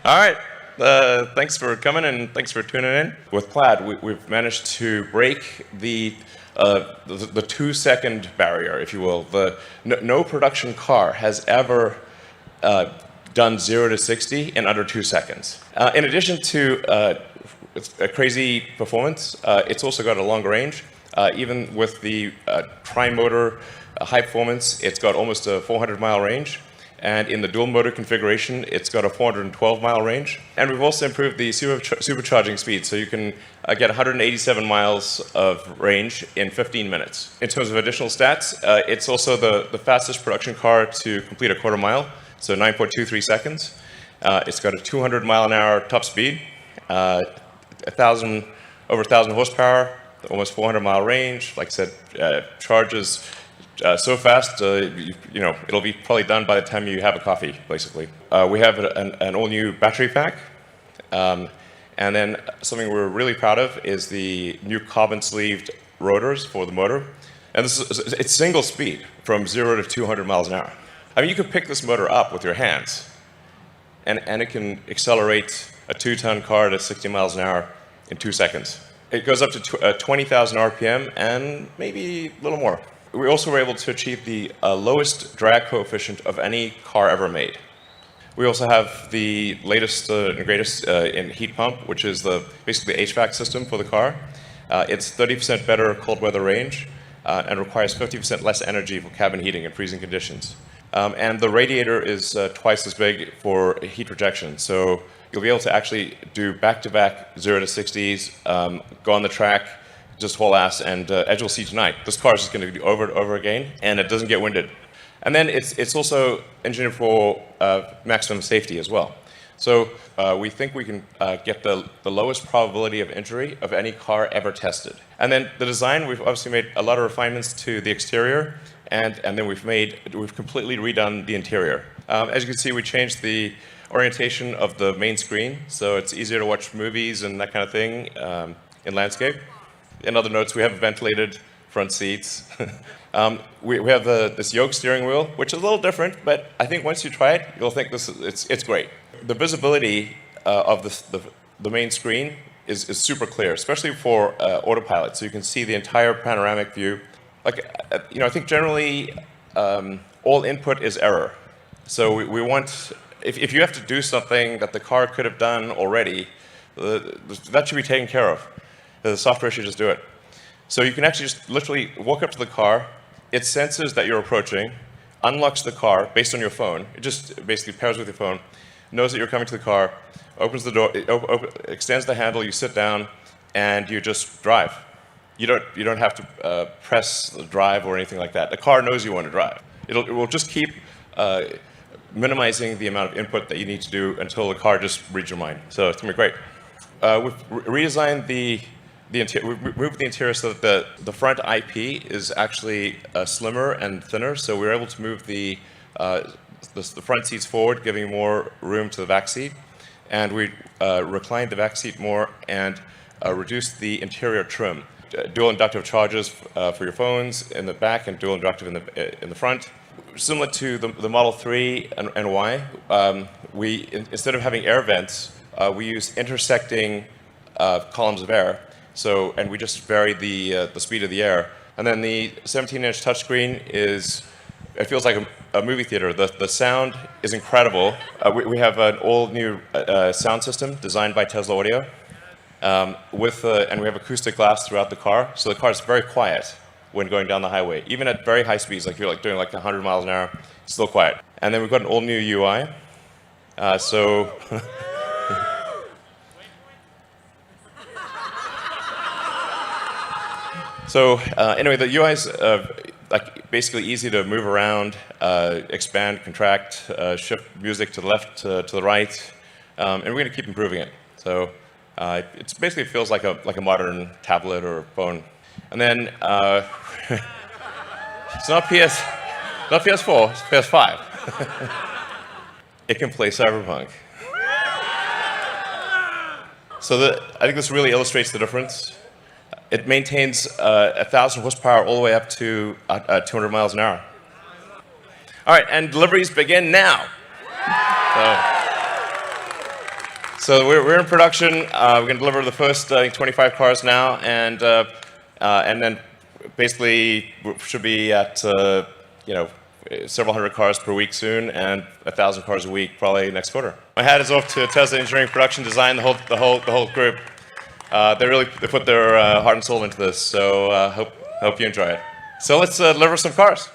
All right. Thanks for coming and thanks for tuning in. With Plaid, we've managed to break the 2-second barrier, if you will. No production car has ever done 0 to 60 in under 2 seconds. In addition to a crazy performance, it's also got a longer range. Even with the tri-motor high performance, it's got almost a 400-mile range. And in the dual motor configuration, it's got a 412-mile range. And we've also improved the supercharging speed, so you can get 187 miles of range in 15 minutes. In terms of additional stats, it's also the fastest production car to complete a quarter mile, so 9.23 seconds. It's got a 200-mile-an-hour top speed, over 1,000 horsepower, almost 400-mile range. Like I said, charges so fast, it'll be probably done by the time you have a coffee, basically. We have an all-new battery pack. And then something we're really proud of is the new carbon-sleeved rotors for the motor. And it's single speed from 0 to 200 miles an hour. I mean, you can pick this motor up with your hands, and it can accelerate a 2-ton car to 60 miles an hour in 2 seconds. It goes up to 20,000 RPM and maybe a little more. We also were able to achieve the lowest drag coefficient of any car ever made. We also have the latest and greatest in heat pump, which is basically the HVAC system for the car. It's 30% better cold weather range and requires 50% less energy for cabin heating in freezing conditions. And the radiator is twice as big for heat rejection. So you'll be able to actually do back-to-back 0 to 60s, go on the track, just haul ass, and as you'll see tonight, this car is just going to do over and over again, and it doesn't get winded. And then it's also engineered for maximum safety as well. So we think we can get the lowest probability of injury of any car ever tested. And then the design, we've obviously made a lot of refinements to the exterior, and then we've completely redone the interior. As you can see, we changed the orientation of the main screen, so it's easier to watch movies and that kind of thing in landscape. In other notes, we have ventilated front seats. We have this yoke steering wheel, which is a little different, but I think once you try it, you'll think it's great. The visibility of the main screen is super clear, especially for autopilot, so you can see the entire panoramic view. I think generally all input is error. So we want, if you have to do something that the car could have done already, that should be taken care of. The software should just do it. So you can actually just literally walk up to the car, it senses that you're approaching, unlocks the car based on your phone. It just basically pairs with your phone, knows that you're coming to the car, opens the door, extends the handle, you sit down, and you just drive. You don't have to press the drive or anything like that. The car knows you want to drive. It will just keep minimizing the amount of input that you need to do until the car just reads your mind. So it's going to be great. We've redesigned we've moved the interior so that the front IP is actually slimmer and thinner, so we were able to move the front seats forward, giving more room to the back seat. And we reclined the back seat more and reduced the interior trim. Dual inductive chargers for your phones in the back and dual inductive in the front. Similar to the Model 3 and Y, instead of having air vents, we use intersecting columns of air. And we just vary the speed of the air. And then the 17-inch touchscreen it feels like a movie theater. The sound is incredible. We have an all-new sound system designed by Tesla Audio, and we have acoustic glass throughout the car. So the car is very quiet when going down the highway, even at very high speeds, like you're doing 100 miles an hour, it's still quiet. And then we've got an all-new UI. Anyway, the UI is basically easy to move around, expand, contract, shift music to the left, to the right, and we're going to keep improving it. So it basically feels like a modern tablet or phone. And then it's not PS4, it's PS5. It can play Cyberpunk. So I think this really illustrates the difference. It maintains 1,000 horsepower all the way up to 200 miles an hour. All right, and deliveries begin now. So we're in production. We're going to deliver the first, I think, 25 cars now, and then basically we should be at several hundred cars per week soon, and 1,000 cars a week probably next quarter. My hat is off to Tesla engineering, production, design, the whole group. They put their heart and soul into this. So hope you enjoy it. So let's deliver some cars.